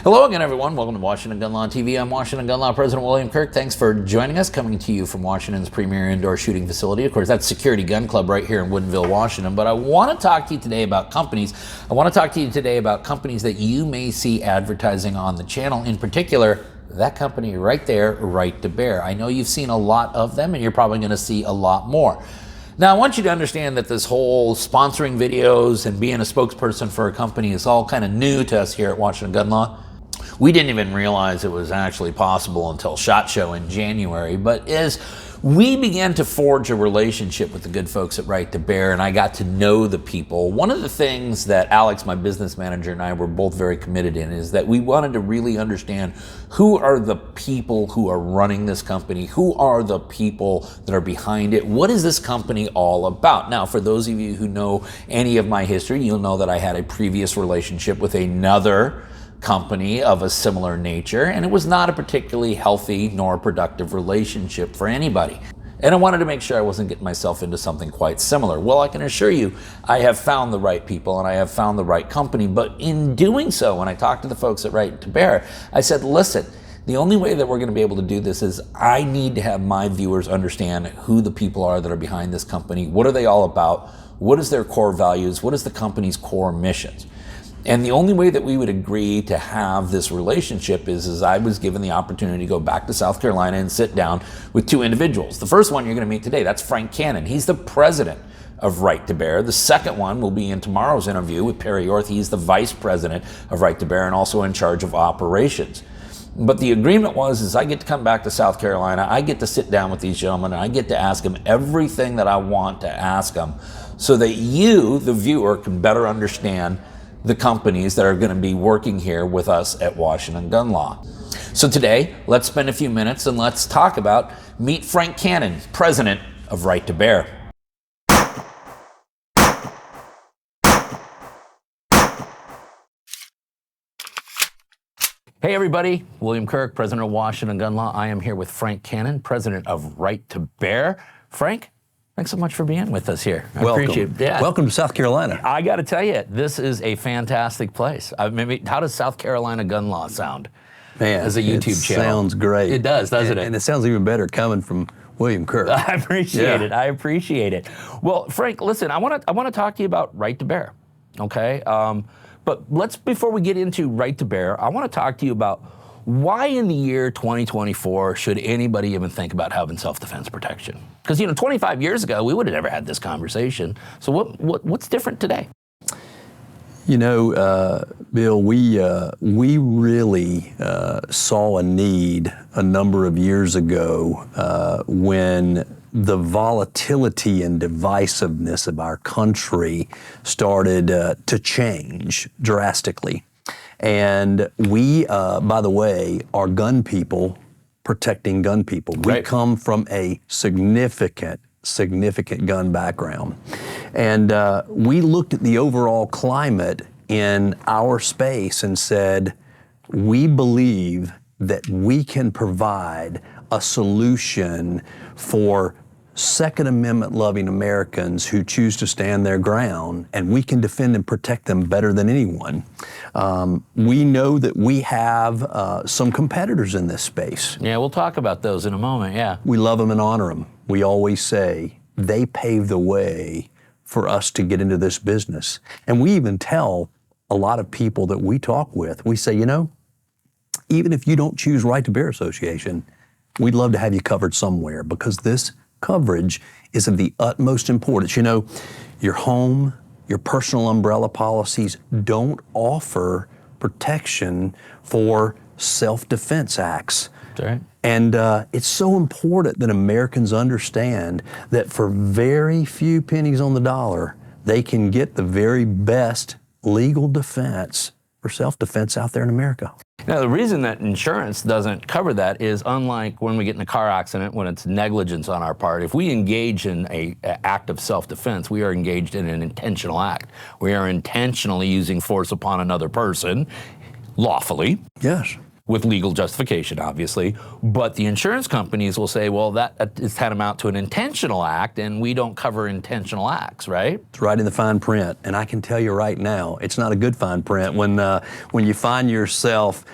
Hello again, everyone. Welcome to Washington Gun Law TV. I'm Washington Gun Law President William Kirk. Thanks for joining us, coming to you from Washington's premier indoor shooting facility. Of course, that's Security Gun Club right here in Woodinville, Washington. But I want to talk to you today about companies. I want to talk to you today about companies that you may see advertising on the channel. In particular, that company right there, Right to Bear. I know you've seen a lot of them, and you're probably going to see a lot more. Now, I want you to understand that this whole sponsoring videos and being a spokesperson for a company is all kind of new to us here at Washington Gun Law. We didn't even realize it was actually possible until SHOT Show in January. But as we began to forge a relationship with the good folks at Right to Bear, and I got to know the people, one of the things that Alex, my business manager, and I were both very committed in is that we wanted to really understand who are the people who are running this company, who are the people that are behind it, what is this company all about? Now, for those of you who know any of my history, you'll know that I had a previous relationship with another company of a similar nature, and it was not a particularly healthy nor productive relationship for anybody. And I wanted to make sure I wasn't getting myself into something quite similar. Well, I can assure you, I have found the right people and I have found the right company. But in doing so, when I talked to the folks at Right to Bear, I said, listen, the only way that we're going to be able to do this is I need to have my viewers understand who the people are that are behind this company. What are they all about? What is their core values? What is the company's core missions? And the only way that we would agree to have this relationship is I was given the opportunity to go back to South Carolina and sit down with two individuals. The first one you're going to meet today, that's Frank Cannon. He's the president of Right to Bear. The second one will be in tomorrow's interview with Perry Orth. He's the vice president of Right to Bear and also in charge of operations. But the agreement was I get to come back to South Carolina, I get to sit down with these gentlemen, and I get to ask them everything that I want to ask them so that you, the viewer, can better understand the companies that are going to be working here with us at Washington Gun Law. So today, let's spend a few minutes and let's talk about meet Frank Cannon, president of Right to Bear. Hey everybody, William Kirk, president of Washington Gun Law. I am here with Frank Cannon, president of Right to Bear. Frank, thanks so much for being with us here. I appreciate it. Yeah. Welcome to South Carolina. I got to tell you, this is a fantastic place. How does South Carolina Gun Law sound? Man, as a YouTube channel? Sounds great. It does, doesn't it? And it sounds even better coming from William Kirk. I appreciate it. I appreciate it. Well, Frank, listen, I want to talk to you about Right to Bear. Okay, but before we get into Right to Bear, I want to talk to you about why in the year 2024 should anybody even think about having self-defense protection? Because 25 years ago we would have never had this conversation. So what's different today? Bill, we really saw a need a number of years ago when the volatility and divisiveness of our country started to change drastically. And we, by the way, are gun people protecting gun people. We come from a significant gun background. And we looked at the overall climate in our space and said, we believe that we can provide a solution for Second Amendment loving Americans who choose to stand their ground, and we can defend and protect them better than anyone. We know that we have some competitors in this space. Yeah, we'll talk about those in a moment, yeah. We love them and honor them. We always say they paved the way for us to get into this business. And we even tell a lot of people that we talk with, we say, even if you don't choose Right to Bear Association, we'd love to have you covered somewhere because this coverage is of the utmost importance. Your home, your personal umbrella policies don't offer protection for self-defense acts. That's right. And it's so important that Americans understand that for very few pennies on the dollar, they can get the very best legal defense for self-defense out there in America. Now, the reason that insurance doesn't cover that is unlike when we get in a car accident, when it's negligence on our part. If we engage in an act of self-defense, we are engaged in an intentional act. We are intentionally using force upon another person, lawfully. Yes. with legal justification, obviously, but the insurance companies will say, well, that is tantamount to an intentional act, and we don't cover intentional acts, right? It's right in the fine print, and I can tell you right now, it's not a good fine print when you find yourself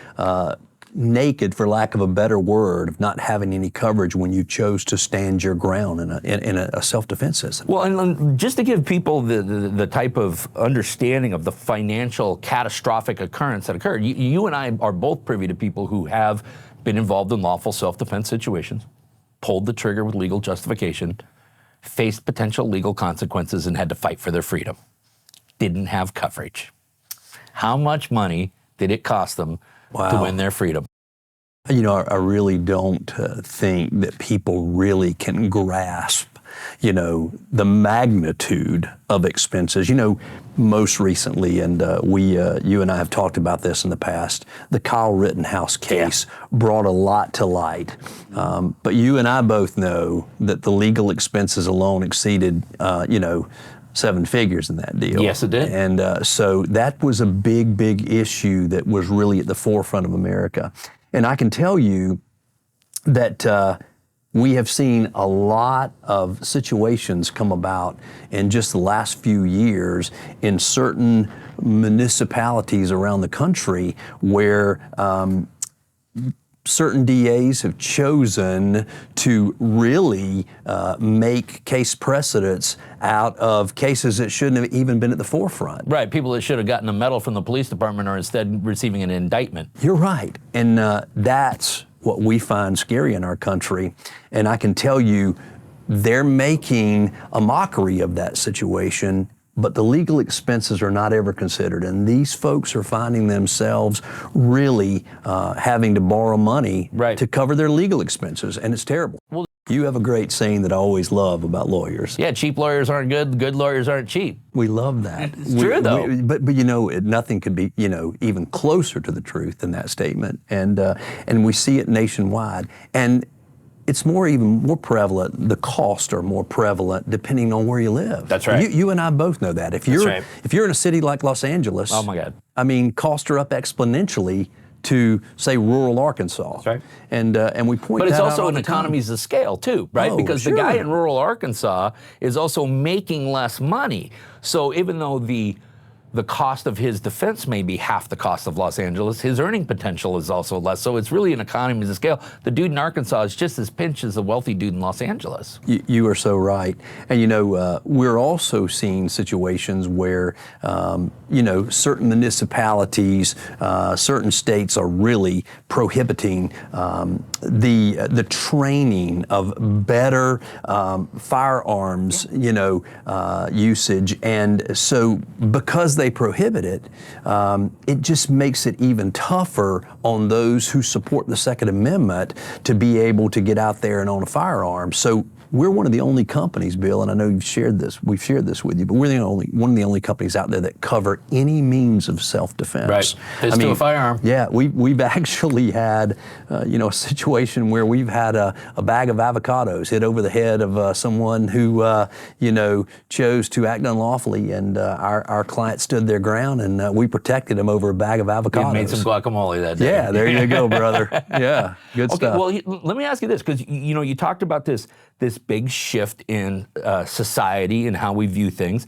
naked, for lack of a better word, of not having any coverage when you chose to stand your ground in a self-defense system. Well, and just to give people the type of understanding of the financial catastrophic occurrence that occurred, you and I are both privy to people who have been involved in lawful self-defense situations, pulled the trigger with legal justification, faced potential legal consequences, and had to fight for their freedom. Didn't have coverage. How much money did it cost them to win their freedom? You know, I really don't think that people really can grasp, you know, the magnitude of expenses. You know, most recently, and you and I have talked about this in the past, the Kyle Rittenhouse case brought a lot to light. But you and I both know that the legal expenses alone exceeded, you know, 7 figures in that deal. Yes, it did. And so that was a big, big issue that was really at the forefront of America. And I can tell you that we have seen a lot of situations come about in just the last few years in certain municipalities around the country where certain DAs have chosen to really make case precedents out of cases that shouldn't have even been at the forefront. Right, people that should have gotten a medal from the police department are instead receiving an indictment. You're right, and that's what we find scary in our country, and I can tell you they're making a mockery of that situation, but the legal expenses are not ever considered. And these folks are finding themselves really having to borrow money to cover their legal expenses, and it's terrible. Well, you have a great saying that I always love about lawyers. Yeah, cheap lawyers aren't good lawyers aren't cheap. We love that. It's true, though. But you know, nothing could be, you know, even closer to the truth than that statement. And we see it nationwide. And it's even more prevalent, the costs are more prevalent depending on where you live. That's right. You and I both know that. If you're in a city like Los Angeles, oh my God, I mean, costs are up exponentially to, say, rural Arkansas. That's right. And we point But it's that out also all an the time. economies of scale too, right? Oh, because sure. the guy in rural Arkansas is also making less money. So even though the cost of his defense may be half the cost of Los Angeles, his earning potential is also less. So it's really an economies of scale. The dude in Arkansas is just as pinched as the wealthy dude in Los Angeles. You are so right. And you know, we're also seeing situations where, you know, certain municipalities, certain states are really prohibiting the training of better firearms, you know, usage. And so because they prohibit it, it just makes it even tougher on those who support the Second Amendment to be able to get out there and own a firearm. So we're one of the only companies, Bill, and I know we've shared this with you, but we're one of the only companies out there that cover any means of self-defense. Right, fist to a firearm. Yeah, we've actually had, you know, a situation where we've had a bag of avocados hit over the head of someone who, you know, chose to act unlawfully, and our client stood their ground, and we protected him over a bag of avocados. You made some guacamole that day. Yeah, there you go, brother. Yeah, good stuff. Well, let me ask you this, because you know, you talked about this big shift in society and how we view things.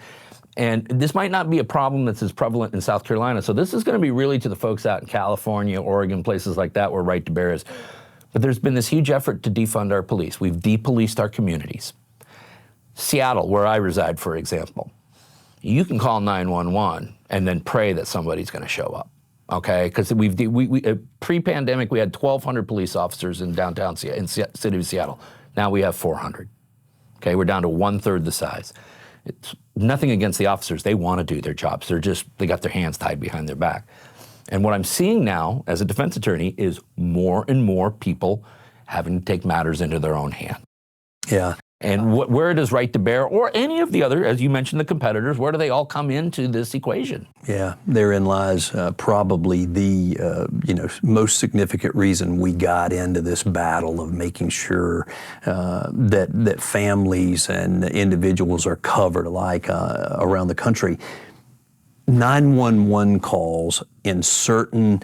And this might not be a problem that's as prevalent in South Carolina. So this is going to be really to the folks out in California, Oregon, places like that where right to bear is. But there's been this huge effort to defund our police. We've depoliced our communities. Seattle, where I reside, for example, you can call 911 and then pray that somebody's going to show up. Okay, because we pre-pandemic we had 1,200 police officers in downtown city of Seattle. Now we have 400. Okay, we're down to 1/3 the size. It's nothing against the officers. They want to do their jobs. They got their hands tied behind their back. And what I'm seeing now as a defense attorney is more and more people having to take matters into their own hand. Yeah. And where does right to bear, or any of the other, as you mentioned, the competitors, where do they all come into this equation? Yeah, therein lies probably the you know, most significant reason we got into this battle of making sure that families and individuals are covered alike around the country. 911 calls in certain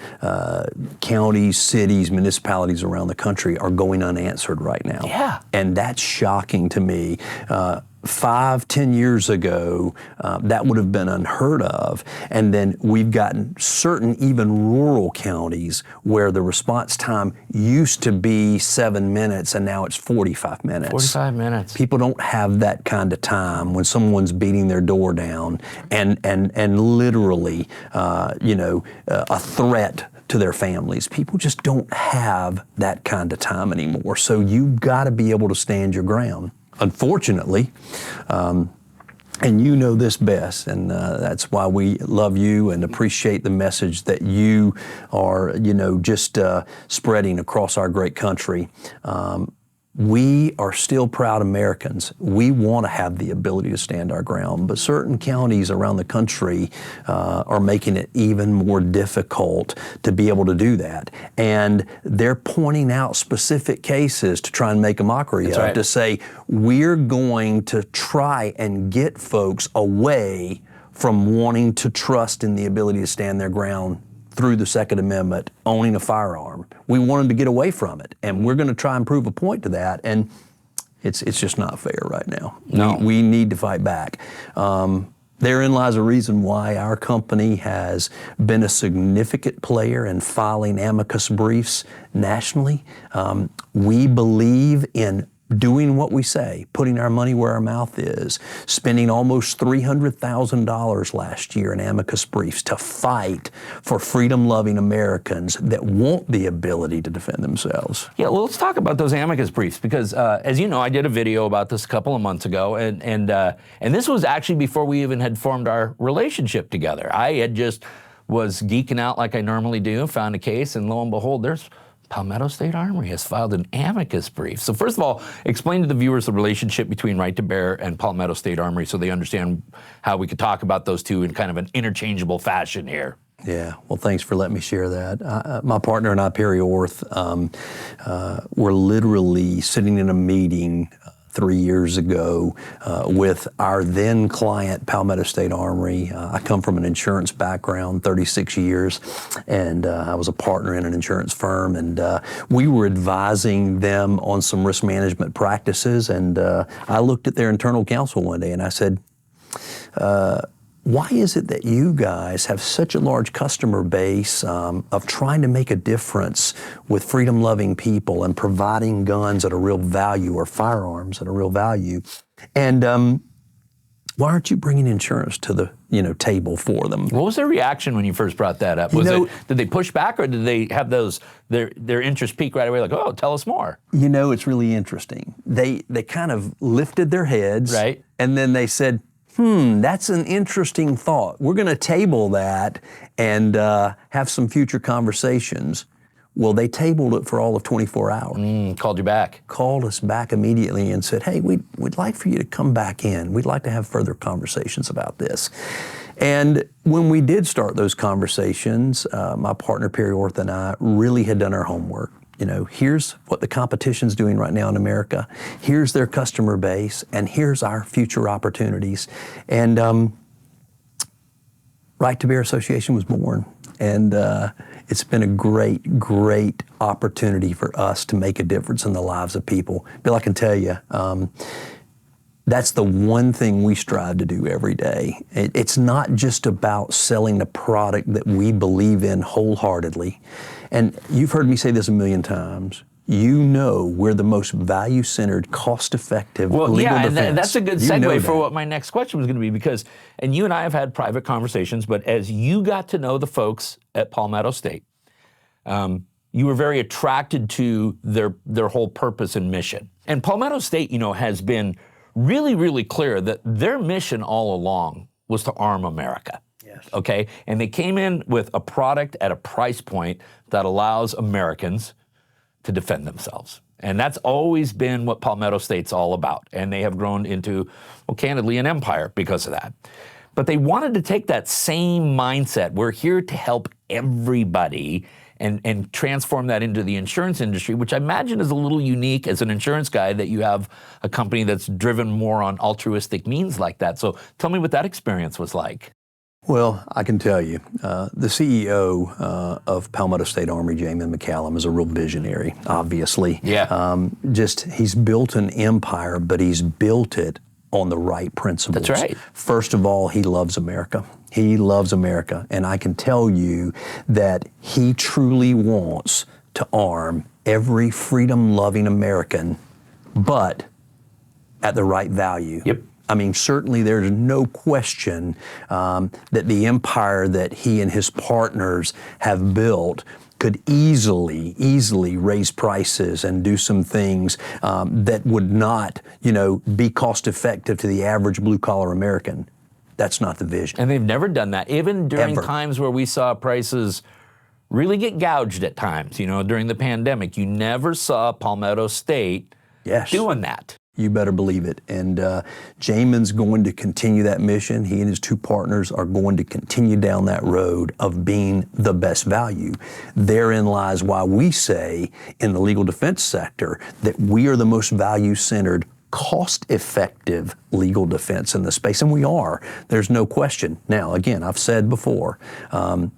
counties, cities, municipalities around the country are going unanswered right now. Yeah. And that's shocking to me. 5-10 years ago, that would have been unheard of. And then we've gotten certain even rural counties where the response time used to be 7 minutes and now it's 45 minutes. 45 minutes. People don't have that kind of time when someone's beating their door down and literally, a threat to their families. People just don't have that kind of time anymore. So you've got to be able to stand your ground. Unfortunately, and you know this best, and that's why we love you and appreciate the message that you are, just spreading across our great country. We are still proud Americans. We want to have the ability to stand our ground, but certain counties around the country are making it even more difficult to be able to do that. And they're pointing out specific cases to try and make a mockery of, to say, we're going to try and get folks away from wanting to trust in the ability to stand their ground through the Second Amendment, owning a firearm. We want them to get away from it, and we're going to try and prove a point to that, and it's just not fair right now. No. We need to fight back. Therein lies a reason why our company has been a significant player in filing amicus briefs nationally. We believe in doing what we say, putting our money where our mouth is, spending almost $300,000 last year in amicus briefs to fight for freedom-loving Americans that want the ability to defend themselves. Yeah, well, let's talk about those amicus briefs because, as you know, I did a video about this a couple of months ago, and this was actually before we even had formed our relationship together. I had just was geeking out like I normally do, found a case, and lo and behold, there's Palmetto State Armory has filed an amicus brief. So first of all, explain to the viewers the relationship between Right to Bear and Palmetto State Armory so they understand how we could talk about those two in kind of an interchangeable fashion here. Yeah, well, thanks for letting me share that. My partner and I, Perry Orth, were literally sitting in a meeting 3 years ago with our then client, Palmetto State Armory. I come from an insurance background, 36 years, and I was a partner in an insurance firm, and we were advising them on some risk management practices, and I looked at their internal counsel one day and I said, why is it that you guys have such a large customer base of trying to make a difference with freedom-loving people and providing guns at a real value or firearms at a real value? And why aren't you bringing insurance to the table for them? What was their reaction when you first brought that up? Did they push back, or did they have their interest peak right away? Like, oh, tell us more. It's really interesting. They kind of lifted their heads, right, and then they said, that's an interesting thought. We're going to table that and have some future conversations. Well, they tabled it for all of 24 hours. Called you back. Called us back immediately and said, hey, we'd like for you to come back in. We'd like to have further conversations about this. And when we did start those conversations, my partner, Perry Orth, and I really had done our homework. Here's what the competition's doing right now in America. Here's their customer base, and here's our future opportunities. And Right to Bear Association was born. And it's been a great, great opportunity for us to make a difference in the lives of people. Bill, I can tell you, that's the one thing we strive to do every day. It's not just about selling a product that we believe in wholeheartedly. And you've heard me say this a million times. We're the most value-centered, cost-effective legal defense. And that's a good segue for what my next question was going to be, because, and you and I have had private conversations, but as you got to know the folks at Palmetto State, you were very attracted to their whole purpose and mission. And Palmetto State, has been really, really clear that their mission all along was to arm America. Yes. Okay? And they came in with a product at a price point that allows Americans to defend themselves. And that's always been what Palmetto State's all about. And they have grown into, well, candidly, an empire because of that. But they wanted to take that same mindset. We're here to help everybody and transform that into the insurance industry, which I imagine is a little unique as an insurance guy, that you have a company that's driven more on altruistic means like that. So tell me what that experience was like. Well, I can tell you, the CEO of Palmetto State Armory, Jamin McCallum, is a real visionary, obviously. Yeah. He's built an empire, but he's built it on the right principles. That's right. First of all, he loves America. He loves America. And I can tell you that he truly wants to arm every freedom-loving American, but at the right value. Yep. I mean, certainly there's no question that the empire that he and his partners have built could easily raise prices and do some things that would not, be cost effective to the average blue collar American. That's not the vision. And they've never done that, even during Ever. times where we saw prices really get gouged at times. During the pandemic, you never saw Palmetto State doing that. You better believe it. And Jamin's going to continue that mission. He and his two partners are going to continue down that road of being the best value. Therein lies why we say in the legal defense sector that we are the most value-centered, cost-effective legal defense in the space, and we are. There's no question. Now, again, I've said before,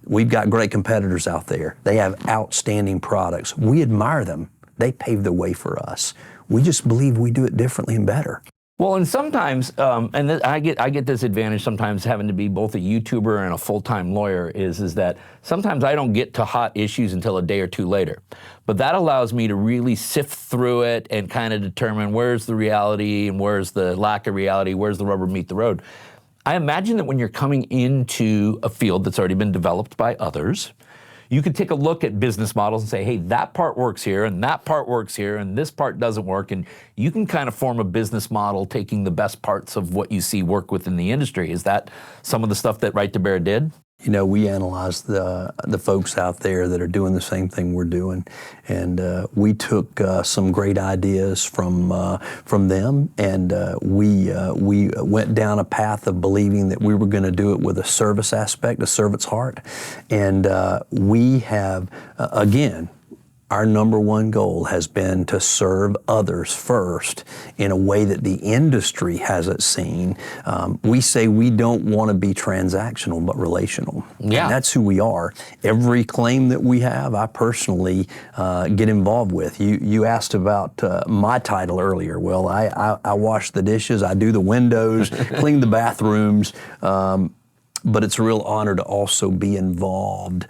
we've got great competitors out there. They have outstanding products. We admire them. They pave the way for us. We just believe we do it differently and better. Well, and sometimes, I get this advantage sometimes having to be both a YouTuber and a full-time lawyer is that sometimes I don't get to hot issues until a day or two later. But that allows me to really sift through it and kind of determine where's the reality and where's the lack of reality, where's the rubber meet the road. I imagine that when you're coming into a field that's already been developed by others, you could take a look at business models and say, hey, that part works here and that part works here and this part doesn't work. And you can kind of form a business model taking the best parts of what you see work within the industry. Is that some of the stuff that Right to Bear did? We analyzed the folks out there that are doing the same thing we're doing, and we took some great ideas from them, and we went down a path of believing that we were going to do it with a service aspect, a servant's heart, and we have again. Our number one goal has been to serve others first in a way that the industry hasn't seen. We say we don't want to be transactional, but relational. Yeah. And that's who we are. Every claim that we have, I personally get involved with. You asked about my title earlier. Well, I wash the dishes, I do the windows, clean the bathrooms. But it's a real honor to also be involved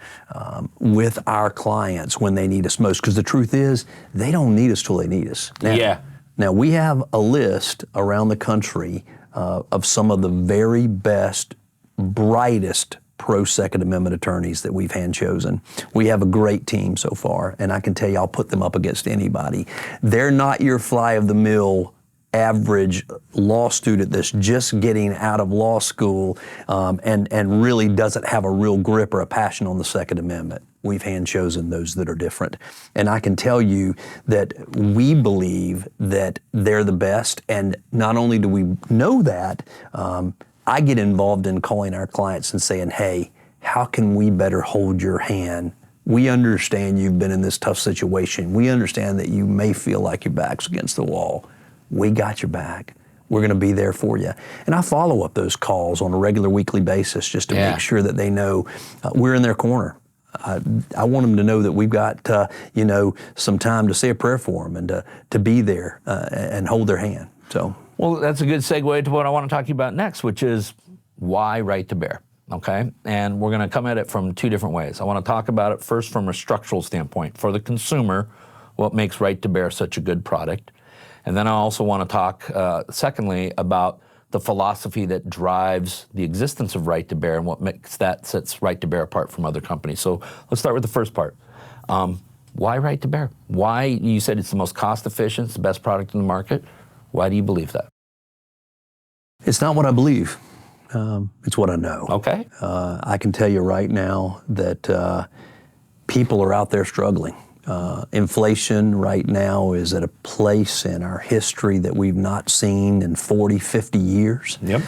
with our clients when they need us most. Because the truth is, they don't need us till they need us. Now, we have a list around the country of some of the very best, brightest pro-Second Amendment attorneys that we've hand-chosen. We have a great team so far, and I can tell you I'll put them up against anybody. They're not your fly-of-the-mill average law student that's just getting out of law school and really doesn't have a real grip or a passion on the Second Amendment. We've hand-chosen those that are different. And I can tell you that we believe that they're the best, and not only do we know that, I get involved in calling our clients and saying, hey, how can we better hold your hand? We understand you've been in this tough situation. We understand that you may feel like your back's against the wall. We got your back. We're going to be there for you. And I follow up those calls on a regular weekly basis just to make sure that they know we're in their corner. I want them to know that we've got, some time to say a prayer for them and to be there and hold their hand. So, well, that's a good segue to what I want to talk to you about next, which is why Right to Bear, okay? And we're going to come at it from two different ways. I want to talk about it first from a structural standpoint. For the consumer, what makes Right to Bear such a good product? And then I also want to talk, secondly, about the philosophy that drives the existence of Right to Bear and what sets Right to Bear apart from other companies. So let's start with the first part. Why Right to Bear? Why, you said it's the most cost efficient, it's the best product in the market. Why do you believe that? It's not what I believe. It's what I know. Okay. I can tell you right now that people are out there struggling. Inflation right now is at a place in our history that we've not seen in 40, 50 years. Yep.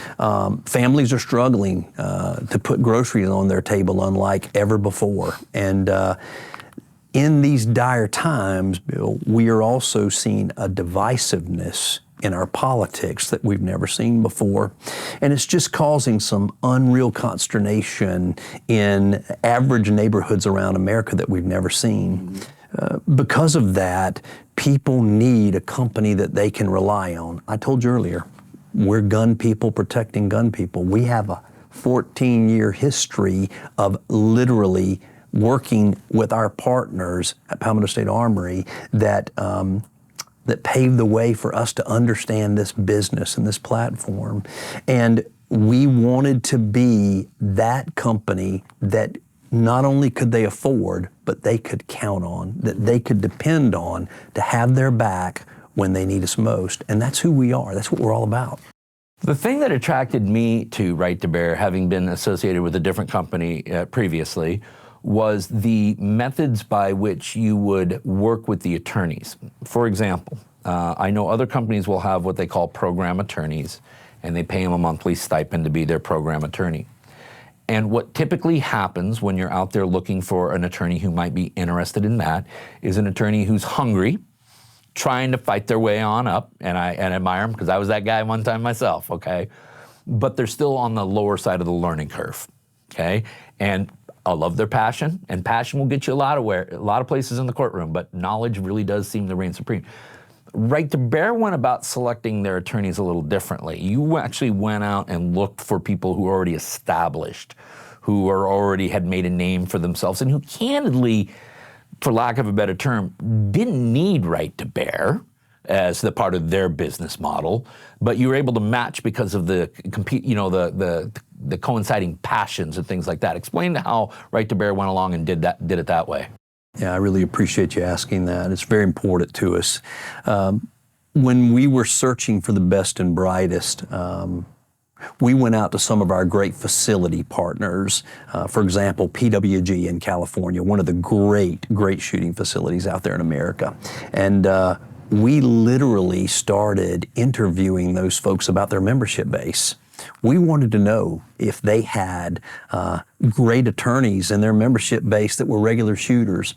Families are struggling to put groceries on their table unlike ever before. And in these dire times, Bill, we are also seeing a divisiveness in our politics that we've never seen before. And it's just causing some unreal consternation in average neighborhoods around America that we've never seen. Because of that, people need a company that they can rely on. I told you earlier, we're gun people protecting gun people. We have a 14-year history of literally working with our partners at Palmetto State Armory that paved the way for us to understand this business and this platform. And we wanted to be that company that not only could they afford, but they could count on, that they could depend on to have their back when they need us most. And that's who we are. That's what we're all about. The thing that attracted me to Right to Bear, having been associated with a different company previously, was the methods by which you would work with the attorneys. For example, I know other companies will have what they call program attorneys, and they pay them a monthly stipend to be their program attorney. And what typically happens when you're out there looking for an attorney who might be interested in that is an attorney who's hungry, trying to fight their way on up, and I admire them because I was that guy one time myself, okay? But they're still on the lower side of the learning curve, okay? And I love their passion, and passion will get you a lot of places in the courtroom, but knowledge really does seem to reign supreme. Right to Bear went about selecting their attorneys a little differently. You actually went out and looked for people who are already established, who are already had made a name for themselves, and who candidly, for lack of a better term, didn't need Right to Bear as the part of their business model, but you were able to match because of the coinciding passions and things like that. Explain how Right to Bear went along and did it that way. Yeah, I really appreciate you asking that. It's very important to us. When we were searching for the best and brightest, we went out to some of our great facility partners. For example, PWG in California, one of the great shooting facilities out there in America. And we literally started interviewing those folks about their membership base. We wanted to know if they had great attorneys in their membership base that were regular shooters.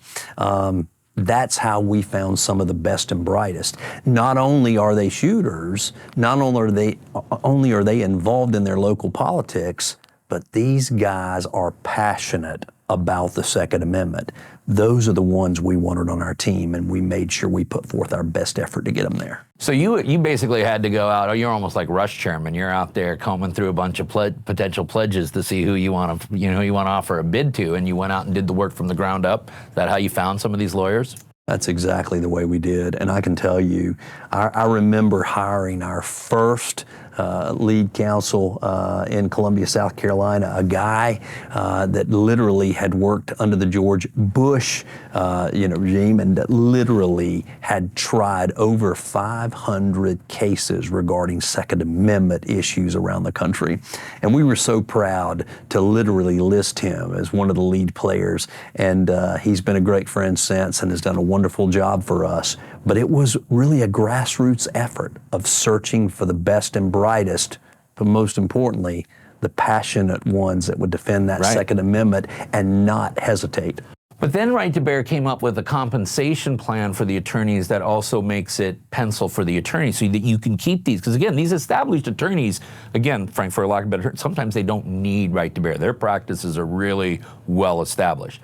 That's how we found some of the best and brightest. Not only are they shooters, not only are they involved in their local politics, but these guys are passionate about the Second Amendment. Those are the ones we wanted on our team, and we made sure we put forth our best effort to get them there. So you basically had to go out, you're almost like Rush Chairman. You're out there combing through a bunch of potential pledges to see who you want to offer a bid to, and you went out and did the work from the ground up. Is that how you found some of these lawyers? That's exactly the way we did. And I can tell you, I remember hiring our first lead counsel in Columbia, South Carolina, a guy that literally had worked under the George Bush regime, and that literally had tried over 500 cases regarding Second Amendment issues around the country. And we were so proud to literally list him as one of the lead players. And he's been a great friend since and has done a wonderful job for us. But it was really a grassroots effort of searching for the best and brightest, but most importantly, the passionate ones that would defend that Second Amendment and not hesitate. But then Right to Bear came up with a compensation plan for the attorneys that also makes it pencil for the attorneys so that you can keep these. Because again, these established attorneys, again, Frank, for a lack of a better term, sometimes they don't need Right to Bear. Their practices are really well established.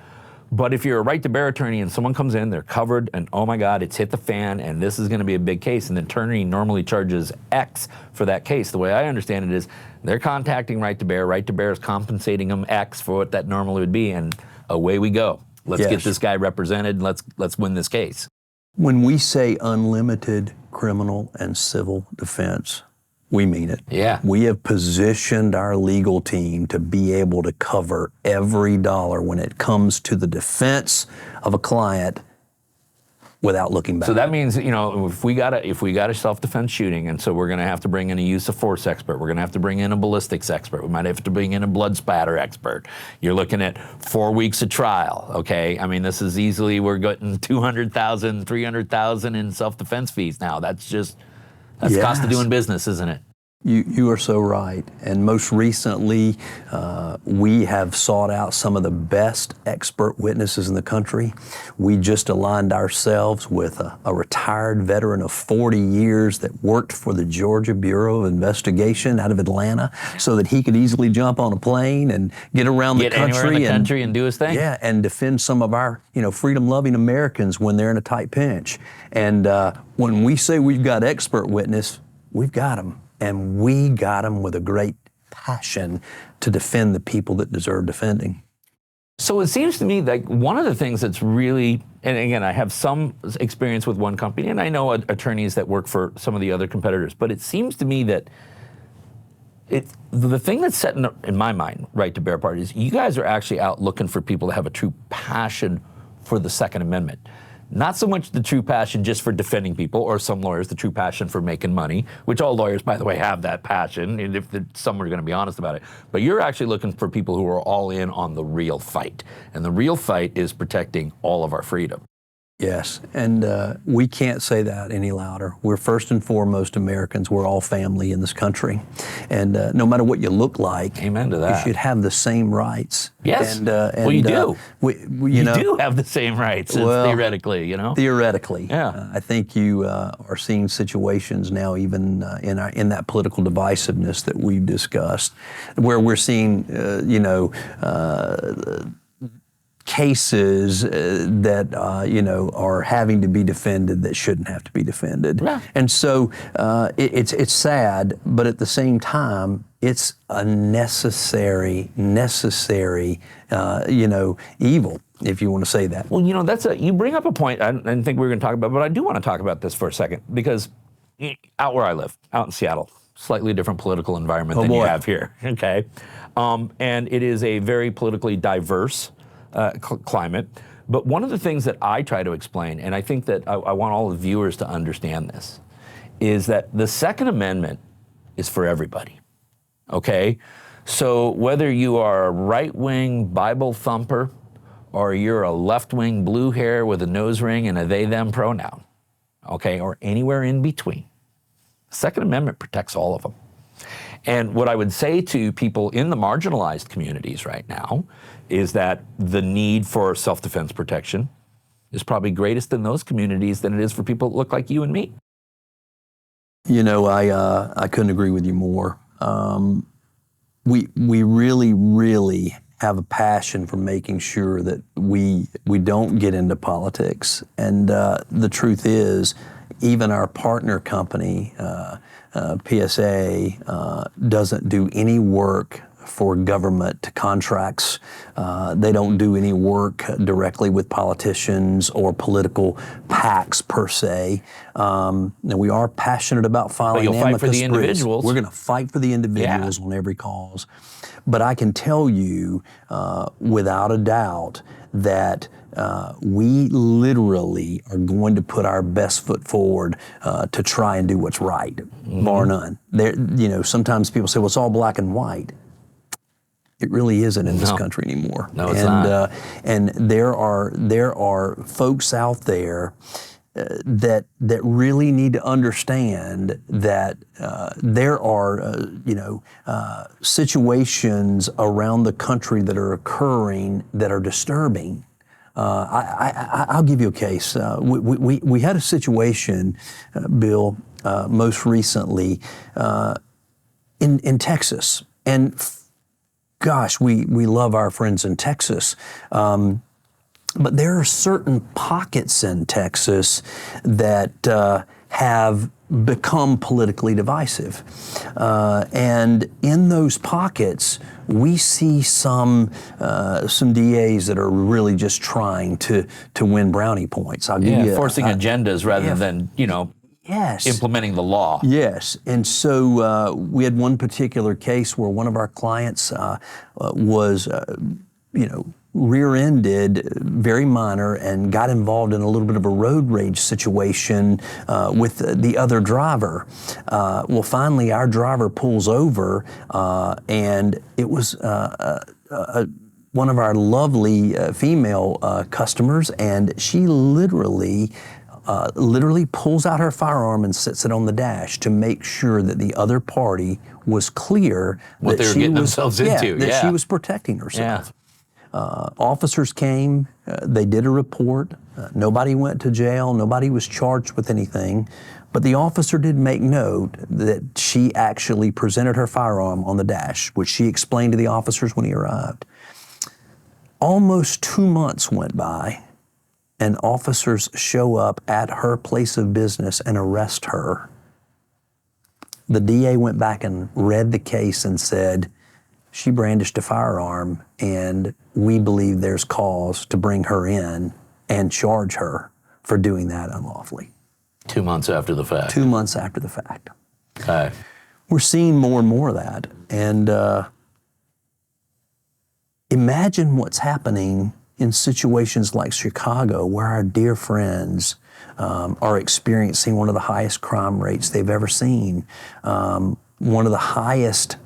But if you're a Right to Bear attorney and someone comes in, they're covered, and oh my God, it's hit the fan, and this is going to be a big case, and the attorney normally charges X for that case. The way I understand it is they're contacting Right to Bear. Right to Bear is compensating them X for what that normally would be, and away we go. Let's get this guy represented, and let's win this case. When we say unlimited criminal and civil defense, we mean it. Yeah. We have positioned our legal team to be able to cover every dollar when it comes to the defense of a client without looking back. So that means, if we got a self-defense shooting, and so we're going to have to bring in a use of force expert, we're going to have to bring in a ballistics expert, we might have to bring in a blood spatter expert. You're looking at 4 weeks of trial, okay? I mean, this is easily, we're getting $200,000, $300,000 in self-defense fees now. That's cost of doing business, isn't it? You are so right. And most recently, we have sought out some of the best expert witnesses in the country. We just aligned ourselves with a retired veteran of 40 years that worked for the Georgia Bureau of Investigation out of Atlanta, so that he could easily jump on a plane and get around the country. Anywhere in the country and do his thing. Yeah, and defend some of our, freedom-loving Americans when they're in a tight pinch. And when we say we've got expert witness, we've got them. And we got them with a great passion to defend the people that deserve defending. So it seems to me like one of the things that's really, and again, I have some experience with one company, and I know attorneys that work for some of the other competitors, but it seems to me that the thing that's set in my mind, right, to bear part is you guys are actually out looking for people to have a true passion for the Second Amendment. Not so much the true passion just for defending people, or some lawyers, the true passion for making money, which all lawyers, by the way, have that passion, and if some are going to be honest about it. But you're actually looking for people who are all in on the real fight. And the real fight is protecting all of our freedom. Yes, and we can't say that any louder. We're first and foremost Americans. We're all family in this country. And no matter what you look like, amen to that, you should have the same rights. Yes, and, well, you do. You do have the same rights, theoretically, Theoretically. Yeah. I think you are seeing situations now, even in that political divisiveness that we've discussed, where we're seeing, cases that are having to be defended that shouldn't have to be defended. Yeah. And so it's sad, but at the same time, it's a necessary evil, if you want to say that. Well, you bring up a point I didn't think we were going to talk about, but I do want to talk about this for a second, because out where I live, out in Seattle, slightly different political environment than you have here, okay? And it is a very politically diverse climate. But one of the things that I try to explain, and I think that I want all the viewers to understand this, is that the Second Amendment is for everybody, okay? So whether you are a right-wing Bible thumper, or you're a left-wing blue hair with a nose ring and a they-them pronoun, okay, or anywhere in between, the Second Amendment protects all of them. And what I would say to people in the marginalized communities right now is that the need for self-defense protection is probably greatest in those communities than it is for people that look like you and me. I couldn't agree with you more. We really have a passion for making sure that we don't get into politics. And the truth is, even our partner company, PSA, doesn't do any work for government contracts. They don't do any work directly with politicians or political PACs per se. Now we are passionate about filing amicus briefs. But you'll fight for the individuals. We're going to fight for the individuals on every cause. But I can tell you without a doubt that we literally are going to put our best foot forward to try and do what's right, bar none. Sometimes people say, well, it's all black and white. It really isn't in this country anymore. No, it's not. And there are folks out there that really need to understand that there are situations around the country that are occurring that are disturbing. I'll give you a case. We had a situation, Bill, most recently in Texas, and gosh, we love our friends in Texas. But there are certain pockets in Texas that have become politically divisive. And in those pockets, we see some DAs that are really just trying to win brownie points. I'll give you forcing agendas rather than, Yes. implementing the law. Yes, and so we had one particular case where one of our clients was, rear-ended, very minor, and got involved in a little bit of a road rage situation with the other driver. Well, finally, our driver pulls over, and it was one of our lovely female customers, and she literally literally pulls out her firearm and sits it on the dash to make sure that the other party was clear what they were getting themselves into. That she was protecting herself. Officers came, they did a report. Nobody went to jail, nobody was charged with anything, but the officer did make note that she actually presented her firearm on the dash, which she explained to the officers when he arrived. Almost 2 months went by, and officers show up at her place of business and arrest her. The DA went back and read the case and said, she brandished a firearm, and we believe there's cause to bring her in and charge her for doing that unlawfully. 2 months after the fact. 2 months after the fact. Okay. We're seeing more and more of that. And imagine what's happening in situations like Chicago, where our dear friends are experiencing one of the highest crime rates they've ever seen. One of the highest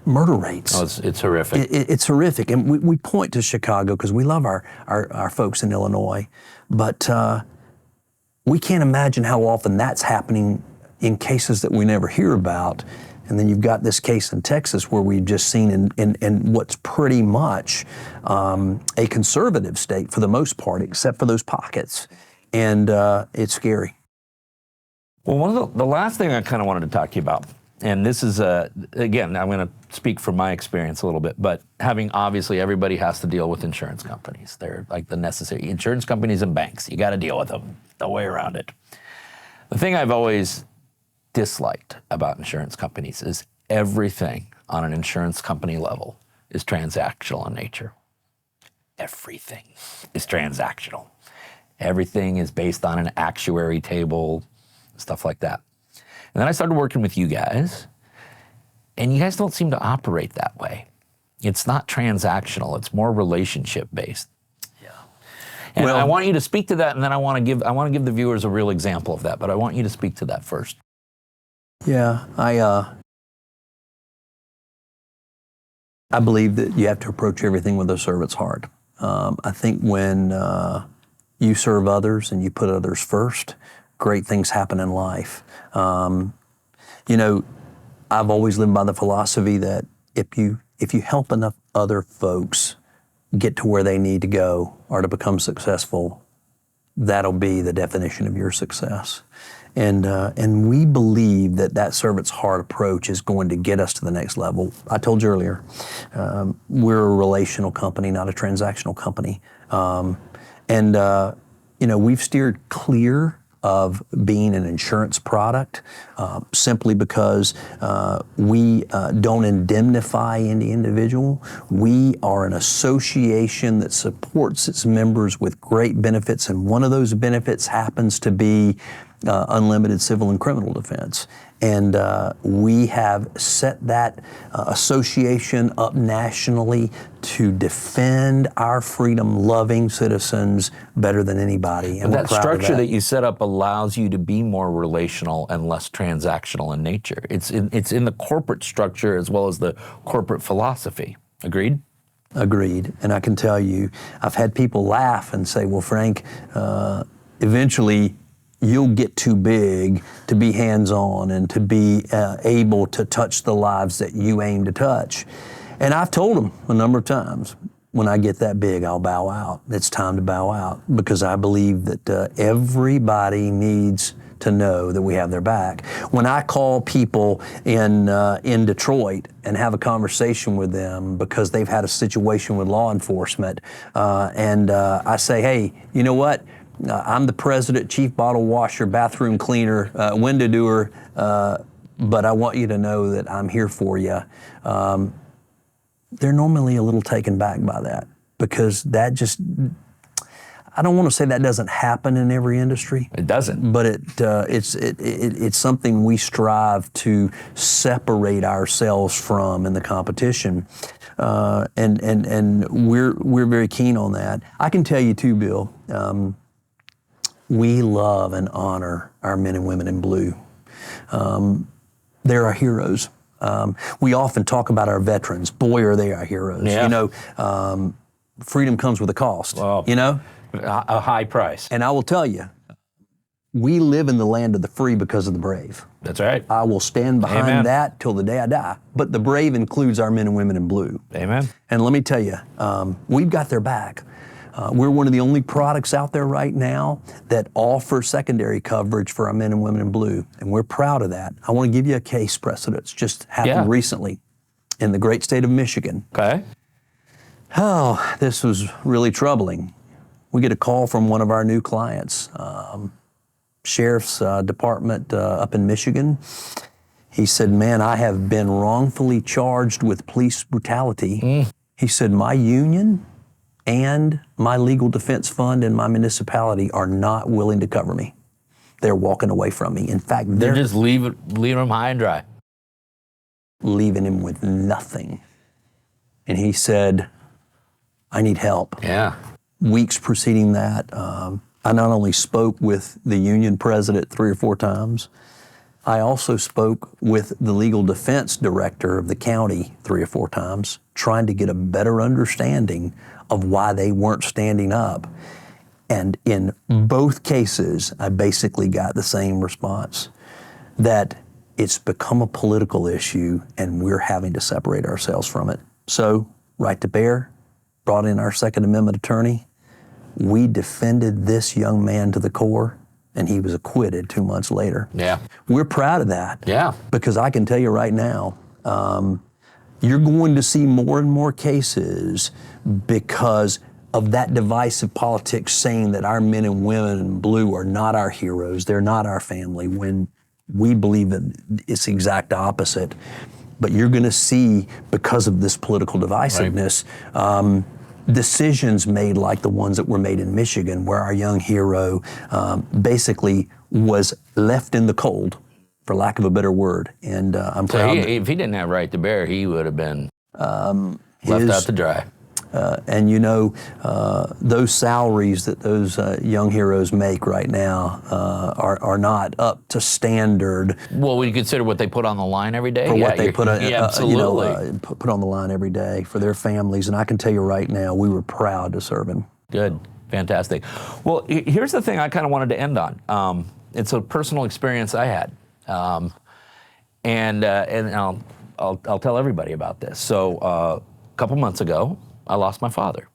murder rates. Oh, it's horrific. It's horrific. And we point to Chicago because we love our folks in Illinois, but we can't imagine how often that's happening in cases that we never hear about. And then you've got this case in Texas where we've just seen in what's pretty much a conservative state for the most part, except for those pockets. And it's scary. Well, the last thing I kind of wanted to talk to you about, and this is, again, I'm going to speak from my experience a little bit, but obviously everybody has to deal with insurance companies. They're like the necessary insurance companies and banks. You got to deal with them. No way around it. The thing I've always disliked about insurance companies is everything on an insurance company level is transactional in nature. Everything is transactional. Everything is based on an actuary table, stuff like that. And then I started working with you guys, and you guys don't seem to operate that way. It's not transactional, it's more relationship based. Yeah. And I want you to speak to that, and then I want to give the viewers a real example of that, but I want you to speak to that first. Yeah, I believe that you have to approach everything with a servant's heart. I think when you serve others and you put others first, great things happen in life. You know, I've always lived by the philosophy that if you help enough other folks get to where they need to go or to become successful, that'll be the definition of your success. And we believe that servant's heart approach is going to get us to the next level. I told you earlier, we're a relational company, not a transactional company. You know, we've steered clear of being an insurance product simply because we don't indemnify any individual. We are an association that supports its members with great benefits, and one of those benefits happens to be unlimited civil and criminal defense. And we have set that association up nationally to defend our freedom-loving citizens better than anybody. And that structure that you set up allows you to be more relational and less transactional in nature. It's in the corporate structure as well as the corporate philosophy. Agreed? Agreed. And I can tell you, I've had people laugh and say, well, Frank, eventually you'll get too big to be hands-on and to be able to touch the lives that you aim to touch. And I've told them a number of times, when I get that big, I'll bow out. It's time to bow out, because I believe that everybody needs to know that we have their back. When I call people in Detroit and have a conversation with them because they've had a situation with law enforcement, and I say, hey, you know what? I'm the president, chief bottle washer, bathroom cleaner, window doer, but I want you to know that I'm here for you. They're normally a little taken back by that, because that just, I don't want to say that doesn't happen in every industry. It doesn't. But it's something we strive to separate ourselves from in the competition. And we're very keen on that. I can tell you too, Bill, we love and honor our men and women in blue. They're our heroes. We often talk about our veterans. Boy, are they our heroes. Yeah. You know, freedom comes with a cost, Well, you know? a high price. And I will tell you, we live in the land of the free because of the brave. That's right. I will stand behind Amen. that till the day I die. But the brave includes our men and women in blue. Amen. And let me tell you, we've got their back. We're one of the only products out there right now that offer secondary coverage for our men and women in blue, and we're proud of that. I want to give you a case precedent. It's just happened recently in the great state of Michigan. Okay. Oh, this was really troubling. We get a call from one of our new clients, Sheriff's Department up in Michigan. He said, man, I have been wrongfully charged with police brutality. He said, my union and my legal defense fund and my municipality are not willing to cover me. They're walking away from me. In fact, They're just leaving them high and dry. leaving him with nothing. And he said, I need help. Yeah. Weeks preceding that, I not only spoke with the union president 3 or 4 times, I also spoke with the legal defense director of the county 3 or 4 times, trying to get a better understanding of why they weren't standing up. And in both cases, I basically got the same response, that it's become a political issue and we're having to separate ourselves from it. So, right to bear, brought in our Second Amendment attorney. We defended this young man to the core, and he was acquitted 2 months later. Yeah. We're proud of that. Yeah. Because I can tell you right now, you're going to see more and more cases because of that divisive politics saying that our men and women in blue are not our heroes, they're not our family, when we believe that it's the exact opposite. But you're going to see, because of this political divisiveness, decisions made like the ones that were made in Michigan, where our young hero basically was left in the cold, for lack of a better word. And I'm So proud. if he didn't have right to bear, he would have been left out to dry. And you know, those salaries that those young heroes make right now are not up to standard Well, would you consider what they put on the line every day? for what they put on, absolutely. put on the line every day for their families. And I can tell you right now, we were proud to serve him. Good. Fantastic. Well, here's the thing I kind of wanted to end on. It's a personal experience I had. And I'll tell everybody about this. So a couple months ago, I lost my father.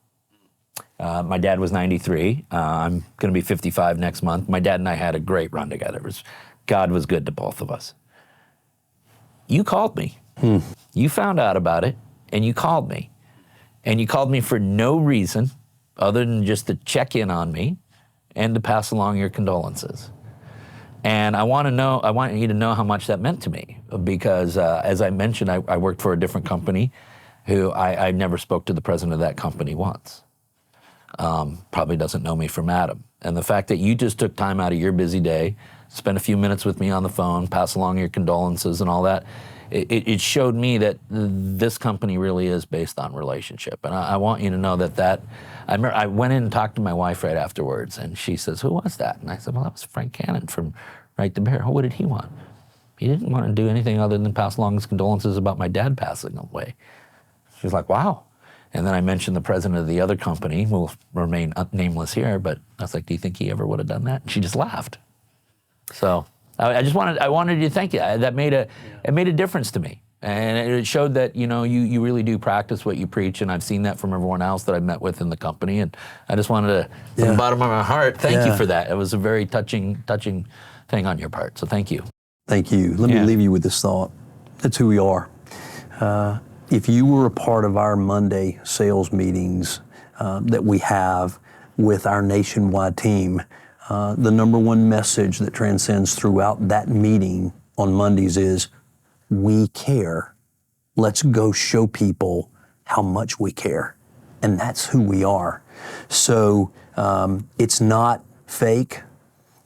My dad was 93. I'm going to be 55 next month. My dad and I had a great run together. God was good to both of us. You called me. You found out about it, and you called me. And you called me for no reason other than just to check in on me and to pass along your condolences. And I want you to know how much that meant to me, because as I mentioned, I worked for a different company who I never spoke to the president of that company once. Probably doesn't know me from Adam. And the fact that you just took time out of your busy day, spent a few minutes with me on the phone, pass along your condolences and all that, it showed me that this company really is based on relationship. And I want you to know that I remember I went in and talked to my wife right afterwards, and she says, who was that? And I said, well, that was Frank Cannon from Right to Bear. What did he want? He didn't want to do anything other than pass along his condolences about my dad passing away. She was like, wow. And then I mentioned the president of the other company, who will remain nameless here, but I was like, do you think he ever would have done that? And she just laughed. So I wanted you to thank you. It made a difference to me. And it showed that, you really do practice what you preach, and I've seen that from everyone else that I've met with in the company. And I just wanted to, from the bottom of my heart, thank you for that. It was a very touching thing on your part. So thank you. Thank you. Let me leave you with this thought. That's who we are. If you were a part of our Monday sales meetings that we have with our nationwide team, the number one message that transcends throughout that meeting on Mondays is, we care. Let's go show people how much we care. And that's who we are. So it's not fake.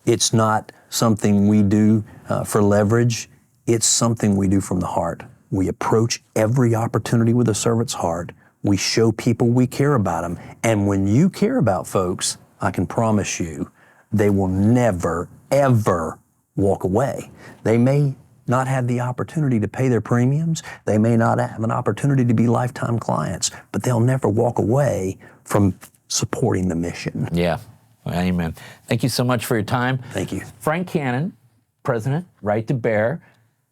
It's not something we do for leverage. It's something we do from the heart. We approach every opportunity with a servant's heart. We show people we care about them. And when you care about folks, I can promise you, they will never, ever walk away. They may not have the opportunity to pay their premiums. They may not have an opportunity to be lifetime clients, but they'll never walk away from supporting the mission. Yeah. Amen. Thank you so much for your time. Thank you. Frank Cannon, President, Right to Bear.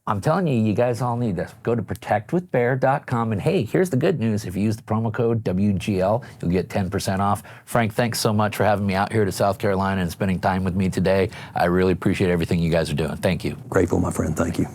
I'm telling you, you guys all need this. Go to protectwithbear.com. And hey, here's the good news. If you use the promo code WGL, you'll get 10% off. Frank, thanks so much for having me out here to South Carolina and spending time with me today. I really appreciate everything you guys are doing. Thank you. Grateful, my friend. Thank you.